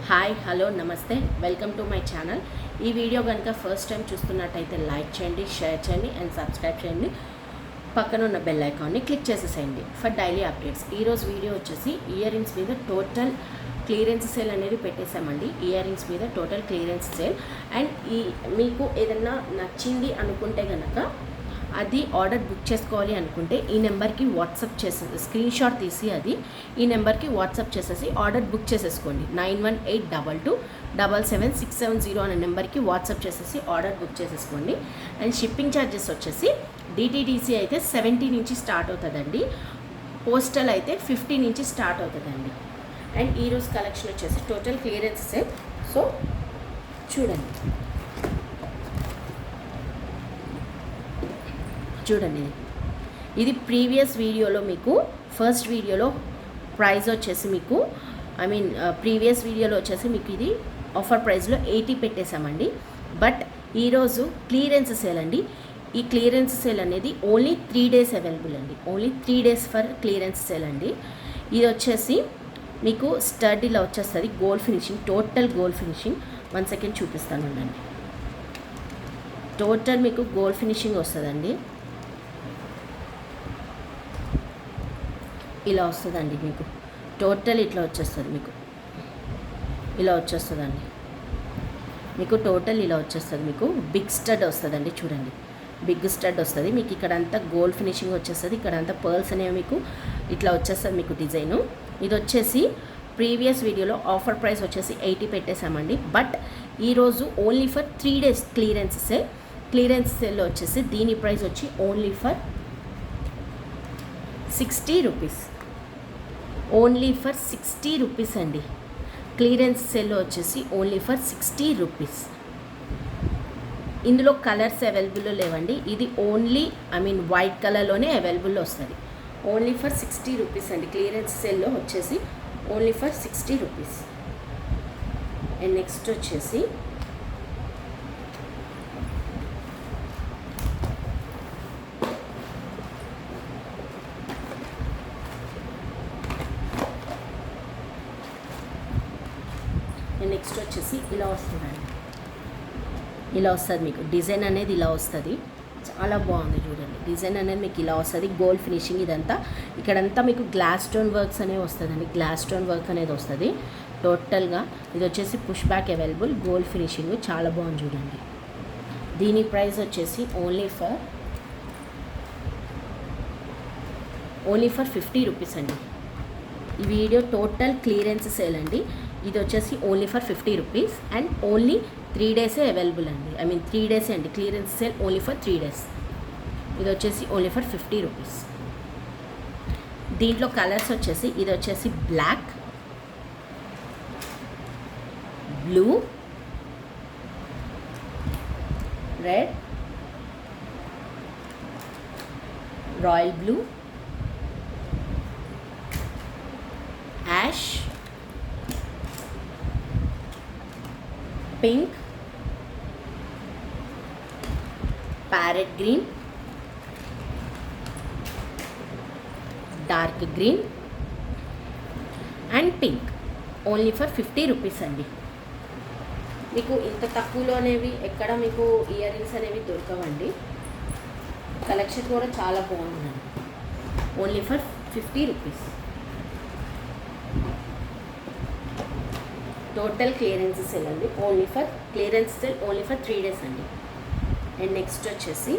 Hi hello నమస్తే welcome to my channel. ఈ video కనుక ఫస్ట్ టైం చూస్తున్నట్టయితే లైక్ చేయండి, షేర్ చేయండి అండ్ సబ్స్క్రైబ్ చేయండి. పక్కన ఉన్న బెల్ ఐకాన్ని క్లిక్ చేసేసేయండి ఫర్ డైలీ అప్డేట్స్. ఈరోజు వీడియో వచ్చేసి ఇయర్ రింగ్స్ మీద టోటల్ క్లియరెన్స్ సేల్ అనేది పెట్టేశామండి. ఇయర్ రింగ్స్ మీద టోటల్ క్లియరెన్స్ సేల్. అండ్ మీకు ఏదన్నా నచ్చింది అనుకుంటే కనుక అది ఆర్డర్ బుక్ చేసుకోవాలి అనుకుంటే ఈ నెంబర్కి వాట్సాప్ చేసేసి స్క్రీన్ షాట్ తీసి అది ఈ నెంబర్కి వాట్సాప్ చేసేసి ఆర్డర్ బుక్ చేసేసుకోండి. 9182277670 అనే నెంబర్కి వాట్సాప్ చేసేసి ఆర్డర్ బుక్ చేసేసుకోండి. అండ్ షిప్పింగ్ ఛార్జెస్ వచ్చేసి డిటీడీసీ అయితే 70 నుంచి స్టార్ట్ అవుతుందండి, పోస్టల్ అయితే 50 నుంచి స్టార్ట్ అవుతుందండి. అండ్ ఈరోజు కలెక్షన్ వచ్చేసి టోటల్ క్లియరెన్స్ సేల్. సో చూడండి, ఇది ప్రీవియస్ వీడియోలో మీకు ఫస్ట్ వీడియోలో ప్రైస్ వచ్చేసి మీకు ప్రీవియస్ వీడియోలో వచ్చేసి మీకు ఇది ఆఫర్ ప్రైస్లో 80 పెట్టేశామండి. బట్ ఈరోజు క్లియరెన్స్ సేల్ అండి. ఈ క్లియరెన్స్ సేల్ అనేది ఓన్లీ 3 days అవైలబుల్ అండి. Only 3 days for clearance sale అండి. ఇది వచ్చేసి మీకు స్టడ్ ఇలా వచ్చేస్తుంది, gold finishing, total gold finishing. 1 second చూపిస్తాను అండి. టోటల్ మీకు గోల్డ్ ఫినిషింగ్ వస్తుందండి. ఇలా వస్తుందండి మీకు టోటల్ ఇట్లా వచ్చేస్తుంది, మీకు ఇలా వచ్చేస్తుందండి. మీకు టోటల్ ఇలా వచ్చేస్తుంది. మీకు బిగ్ స్టడ్ వస్తుందండి. చూడండి, బిగ్ స్టడ్ వస్తుంది మీకు. ఇక్కడ అంతా గోల్డ్ ఫినిషింగ్ వచ్చేస్తుంది, ఇక్కడ అంతా పర్ల్స్ అనేవి మీకు ఇట్లా వచ్చేస్తుంది మీకు డిజైను. ఇది వచ్చేసి ప్రీవియస్ వీడియోలో ఆఫర్ ప్రైస్ వచ్చేసి 80 పెట్టేశామండి. బట్ ఈరోజు only for 3 days clearance sale. Clearance సేల్లో వచ్చేసి దీని ప్రైస్ వచ్చి only for 60 rupees. Only for 60 rupees అండి. క్లియరెన్స్ సేల్లో వచ్చేసి ఓన్లీ ఫర్ 60 రూపీస్. ఇందులో కలర్స్ అవైలబుల్లో లేవండి. ఇది ఓన్లీ వైట్ కలర్లోనే అవైలబుల్లో వస్తుంది. ఓన్లీ ఫర్ 60 రూపీస్ అండి. క్లియరెన్స్ సేల్లో వచ్చేసి only for 60 rupees. And next వచ్చేసి ఇలా వస్తుందండి. ఇలా వస్తుంది మీకు డిజైన్ అనేది, ఇలా వస్తుంది. చాలా బాగుంది చూడండి. డిజైన్ అనేది మీకు ఇలా వస్తుంది, గోల్డ్ ఫినిషింగ్. ఇదంతా ఇక్కడంతా మీకు గ్లాస్ స్టోన్ వర్క్స్ అనేవి వస్తుందండి. గ్లాస్ స్టోన్ వర్క్ అనేది వస్తుంది టోటల్గా. ఇది వచ్చేసి push back available, gold finishing, చాలా బాగుంది చూడండి. దీని ప్రైస్ వచ్చేసి ఓన్లీ ఫర్ 50 రూపీస్ అండి. ఈ వీడియో టోటల్ క్లియరెన్స్ సేల్ అండి. ఇది వచ్చేసి only for 50 rupees. And only 3 days available అండి. 3 days అండి clearance sale, only for 3 days. ఇది వచ్చేసి ఓన్లీ ఫర్ 50 రూపీస్. దీంట్లో కలర్స్ వచ్చేసి ఇది వచ్చేసి black, blue, red, royal blue, ash, pink, parrot green, dark green and pink. Only for 50 rupees అండి. మీకు ఇంత తక్కువలో అనేవి ఎక్కడ మీకు ఇయర్ రింగ్స్ అనేవి దొరకవండి. కలెక్షన్ కూడా చాలా బాగుందండి. Only for 50 rupees. Total clearance sale అండి. Only for clearance sale, only for 3 days అండి. అండ్ నెక్స్ట్ వచ్చేసి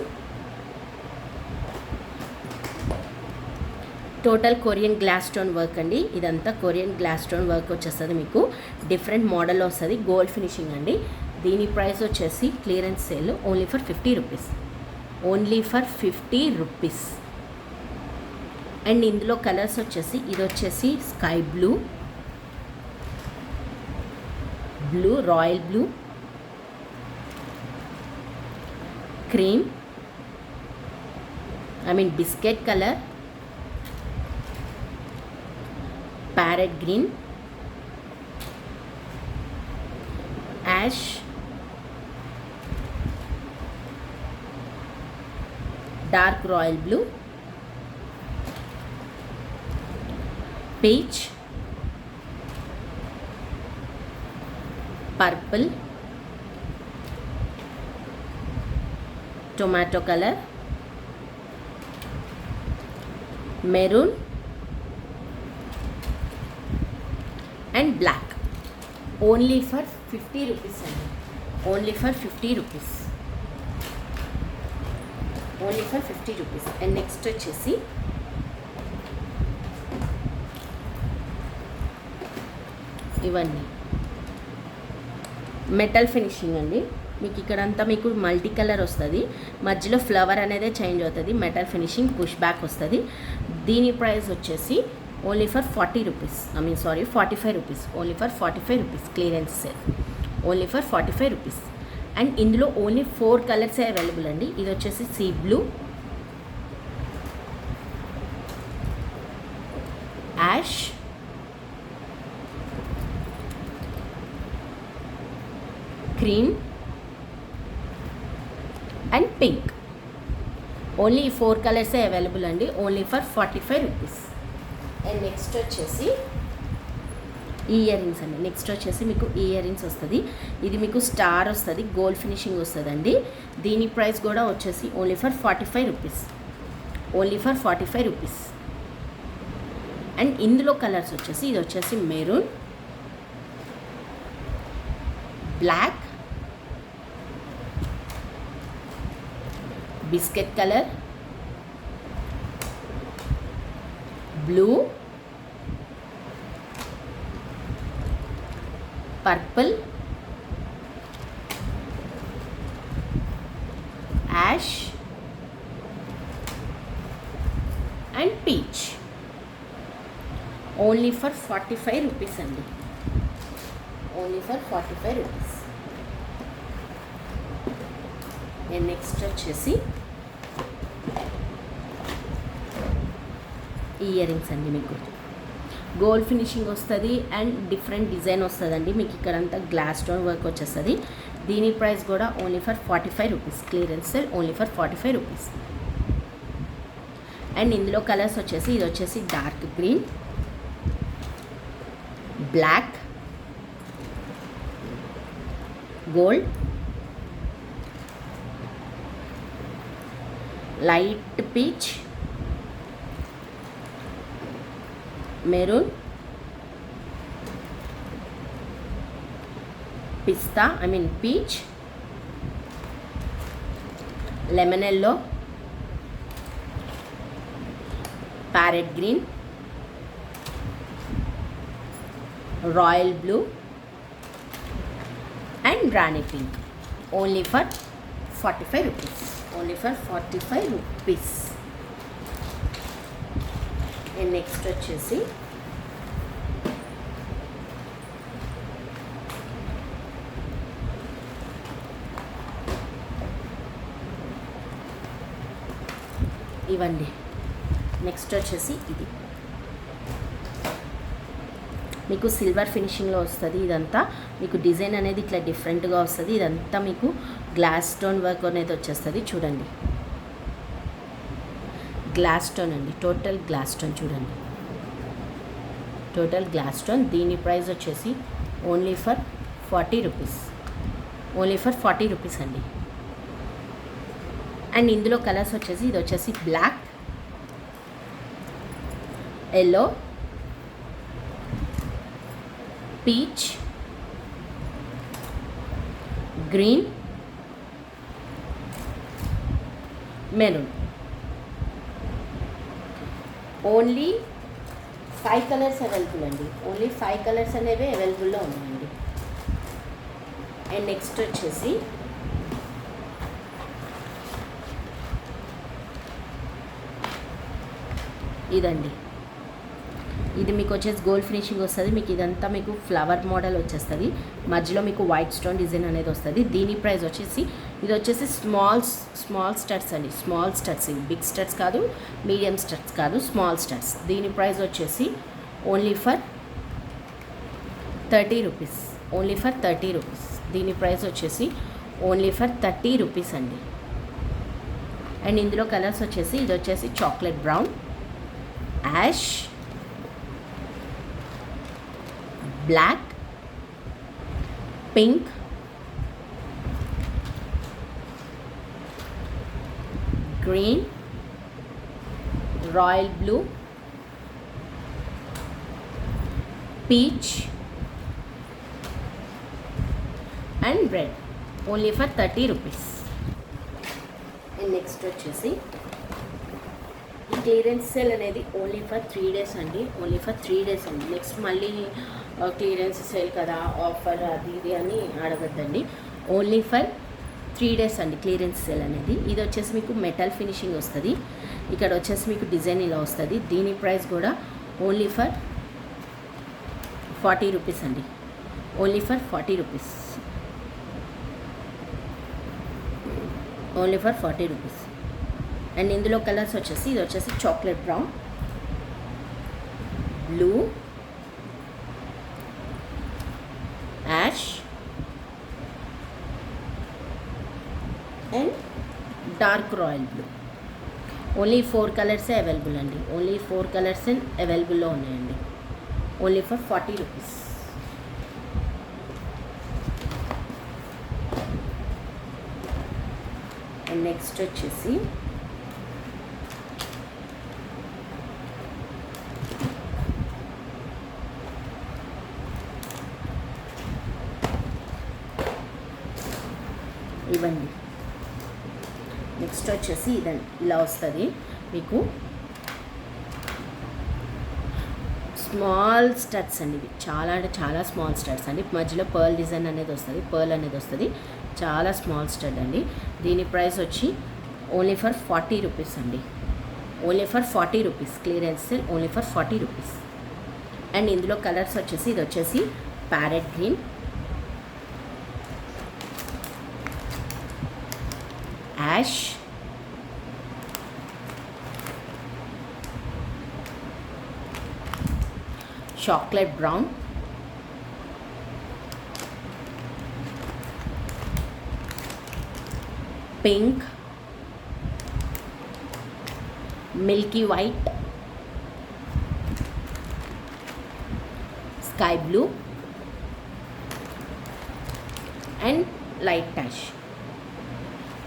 total Korean glass stone work అండి. ఇదంతా కొరియన్ గ్లాస్ స్టోన్ వర్క్ వచ్చేస్తుంది మీకు. డిఫరెంట్ మోడల్ వస్తుంది, గోల్డ్ ఫినిషింగ్ అండి. దీని ప్రైస్ వచ్చేసి clearance sale only for 50 rupees. Only for 50 rupees. And ఇందులో కలర్స్ వచ్చేసి ఇది వచ్చేసి sky blue, blue, royal blue, cream, biscuit colour, parrot green, ash, dark royal blue, peach, purple, tomato colour, maroon and black. Only for 50 rupees అండి. Only for 50 rupees. Only for 50 rupees. And next వచ్చేసి ఇవన్నీ metal finishing అండి. మీకు ఇక్కడంతా మీకు multi colour వస్తుంది, మధ్యలో flower అనేది చేంజ్ అవుతుంది. మెటల్ ఫినిషింగ్ పుష్ బ్యాక్ వస్తుంది. దీని ప్రైస్ వచ్చేసి only for 40 rupees. 45 rupees. Only for 45 rupees. Clearance sale. Only for 45 rupees. And ఇందులో ఓన్లీ 4 కలర్సే అవైలబుల్ అండి. ఇది వచ్చేసి sea blue, ash, cream and pink. Only ఈ 4 కలర్సే అవైలబుల్ అండి. Only for 45 rupees. And next వచ్చేసి ఇయర్ రింగ్స్ అండి. నెక్స్ట్ వచ్చేసి మీకు ఇయర్ రింగ్స్ వస్తుంది. ఇది మీకు స్టార్ వస్తుంది, గోల్డ్ ఫినిషింగ్ వస్తుందండి. దీని ప్రైస్ కూడా వచ్చేసి only for 45 rupees. Only for 45 rupees. And ఇందులో కలర్స్ వచ్చేసి ఇది వచ్చేసి maroon, black, biscuit colour, blue, purple, ash and peach. Only for 45 rupees అండి. Only for 45 rupees. And next వచ్చేసి ఇయర్ రింగ్స్ అండి. మీకు గోల్డ్ ఫినిషింగ్ వస్తుంది అండ్ డిఫరెంట్ డిజైన్ వస్తుందండి. మీకు ఇక్కడంతా గ్లాస్ స్టోన్ వర్క్ వచ్చేస్తుంది. దీని ప్రైస్ కూడా only for 45 rupees. Clearance sale. Only for 45 rupees. And ఇందులో కలర్స్ వచ్చేసి ఇది వచ్చేసి dark green, black, gold, light peach, maroon, pista peach, lemon yellow, parrot green, royal blue and rani pink. Only for 45 rupees. Only for 45 rupees. And next వచ్చేసి ఇవ్వండి. Next వచ్చేసి ఇది మీకు silver ఫినిషింగ్లో వస్తుంది. ఇదంతా మీకు డిజైన్ అనేది ఇట్లా డిఫరెంట్గా వస్తుంది. ఇదంతా మీకు గ్లాస్ స్టోన్ వర్క్ అనేది వచ్చేస్తుంది. చూడండి, గ్లాస్ స్టోన్ అండి. టోటల్ గ్లాస్ స్టోన్ చూడండి. Total glass stone. దీని ప్రైస్ వచ్చేసి only for 40 rupees. Only for 40 rupees అండి. అండ్ ఇందులో కలర్స్ వచ్చేసి ఇది వచ్చేసి black, yellow, peach, green, maroon. Only 5 colours available అండి. ఓన్లీ 5 కలర్స్ అనేవి అవైలబుల్లో ఉన్నాయండి. అండ్ నెక్స్ట్ వచ్చేసి ఇదండి. ఇది మీకు వచ్చేసి గోల్డ్ ఫినిషింగ్ వస్తుంది. మీకు ఇదంతా మీకు ఫ్లవర్ మోడల్ వచ్చేస్తుంది. మధ్యలో మీకు వైట్ స్టోన్ డిజైన్ అనేది వస్తుంది. దీని ప్రైస్ వచ్చేసి ఇది వచ్చేసి స్మాల్ స్టడ్స్ అండి. స్మాల్ స్టడ్స్, ఇవి బిగ్ స్టడ్స్ కాదు, మీడియం స్టడ్స్ కాదు, స్మాల్ స్టడ్స్. దీని ప్రైస్ వచ్చేసి only for 30 rupees. Only for 30 rupees. దీని ప్రైస్ వచ్చేసి ఓన్లీ ఫర్ 30 రూపీస్ అండి. అండ్ ఇందులో కలర్స్ వచ్చేసి ఇది వచ్చేసి chocolate brown, ash, black, pink, green, royal blue, peach and red. Only for 30 rupees. And next వచ్చేసి ఈ క్లియరెన్స్ సేల్ అనేది ఓన్లీ ఫర్ 3 డేస్ అండి. ఓన్లీ ఫర్ 3 డేస్ అండి. నెక్స్ట్ మళ్ళీ క్లియరెన్స్ సేల్ కదా, ఆఫర్ అది ఇది అని అడగద్దండి. ఓన్లీ ఫర్ 3 డేస్ అండి క్లియరెన్స్ సేల్ అనేది. ఇది వచ్చేసి మీకు మెటల్ ఫినిషింగ్ వస్తుంది. ఇక్కడ వచ్చేసి మీకు డిజైన్ ఇలా వస్తుంది. దీని ప్రైస్ కూడా ఓన్లీ ఫర్ 40 రూపీస్ అండి. Only for 40 rupees. Only for 40 rupees. And ఇందులో కలర్స్ వచ్చేసి ఇది వచ్చేసి chocolate brown, blue, ash and dark royal blue. Only 4 కలర్సే అవైలబుల్ అండి. ఓన్లీ 4 కలర్స్ అవైలబుల్లో ఉన్నాయండి. Only for 40 rupees. And next వచ్చేసి ఇవ్వండి. నెక్స్ట్ వచ్చేసి ఇదండి, ఇలా వస్తుంది మీకు స్మాల్ స్టడ్స్ అండి. ఇవి చాలా అంటే చాలా స్మాల్ స్టడ్స్ అండి. మధ్యలో పర్ల్ డిజైన్ అనేది వస్తుంది, పర్ల్ అనేది వస్తుంది. చాలా స్మాల్ స్టడ్ అండి. దీని ప్రైస్ వచ్చి ఓన్లీ ఫర్ 40 రూపీస్ అండి. Only for 40 rupees. Clearance sale only for 40 rupees. And ఇందులో కలర్స్ వచ్చేసి ఇది వచ్చేసి parrot green, ash, chocolate brown, pink, milky white, sky blue and light ash.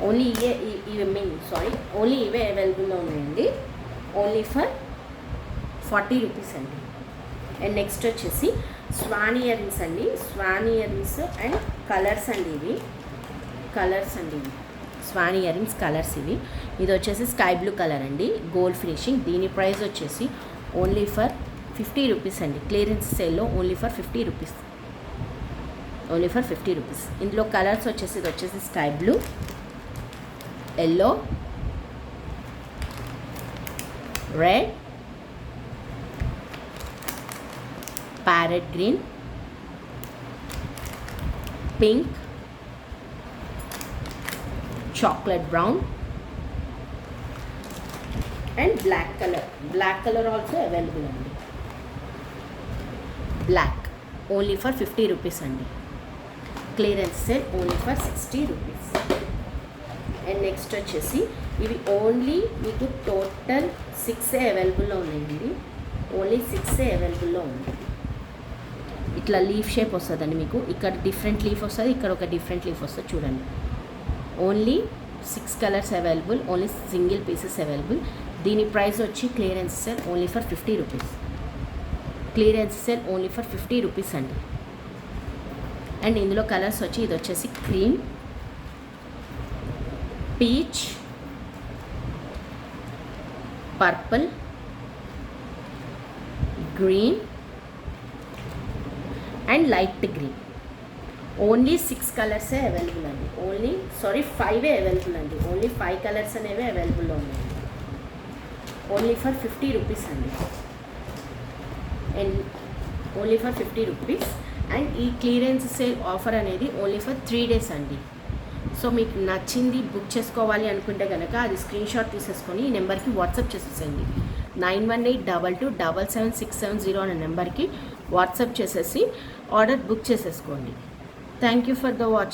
Only ఇవే అవైలబుల్లో ఉన్నాయండి. ఓన్లీ ఫర్ 40 రూపీస్ అండి. అండ్ నెక్స్ట్ వచ్చేసి స్వాన్ ఇయర్ రింగ్స్ అండి. Swan earrings and colours అండి. ఇవి కలర్స్ అండి. ఇవి స్వాన్ ఇయర్ రింగ్స్ కలర్స్ ఇవి. ఇది వచ్చేసి స్కై బ్లూ కలర్ అండి, గోల్డ్ ఫినిషింగ్. దీని ప్రైస్ వచ్చేసి ఓన్లీ ఫర్ 50 రూపీస్ అండి. క్లియరెన్స్ సేల్లో only for 50 rupees. Only for 50 rupees. ఇందులో కలర్స్ వచ్చేసి ఇది వచ్చేసి sky blue, yellow, red, parrot green, pink, chocolate brown and black colour. Black colour also available అండి. బ్లాక్ ఓన్లీ ఫర్ 50 రూపీస్ అండి. Clearance sale only for 60 rupees. And next వచ్చేసి ఇవి only మీకు total 6 అవైలబుల్లో ఉన్నాయండి. ఓన్లీ 6 అవైలబుల్లో ఉంది. ఇట్లా లీఫ్ షేప్ వస్తుందండి మీకు. ఇక్కడ డిఫరెంట్ లీఫ్ వస్తుంది, ఇక్కడ ఒక డిఫరెంట్ లీఫ్ వస్తుంది. చూడండి, only 6 colours available. Only single pieces available. దీని ప్రైస్ వచ్చి clearance sale only for 50 rupees. Clearance sale only for 50 rupees అండి. అండ్ ఇందులో కలర్స్ వచ్చి ఇది వచ్చేసి cream, peach, purple, green and light green. Only 6 కలర్సే అవైలబుల్ అండి. 5 అవైలబుల్ అండి. ఓన్లీ 5 కలర్స్ అనేవి అవైలబుల్లో ఉన్నాయండి. ఓన్లీ ఫర్ 50 రూపీస్ అండి. And only for 50 rupees. And ఈ క్లియరెన్స్ సేల్ ఆఫర్ అనేది ఓన్లీ ఫర్ 3 డేస్ అండి. సో మీకు నచ్చింది బుక్ చేసుకోవాలి అనుకుంటే కనుక అది స్క్రీన్ షాట్ తీసేసుకొని ఈ నెంబర్కి వాట్సాప్ చేసేసేయండి. 9182777670 అనే నెంబర్కి వాట్సాప్ చేసేసి ఆర్డర్ బుక్ చేసేసుకోండి. Thank you for the watching.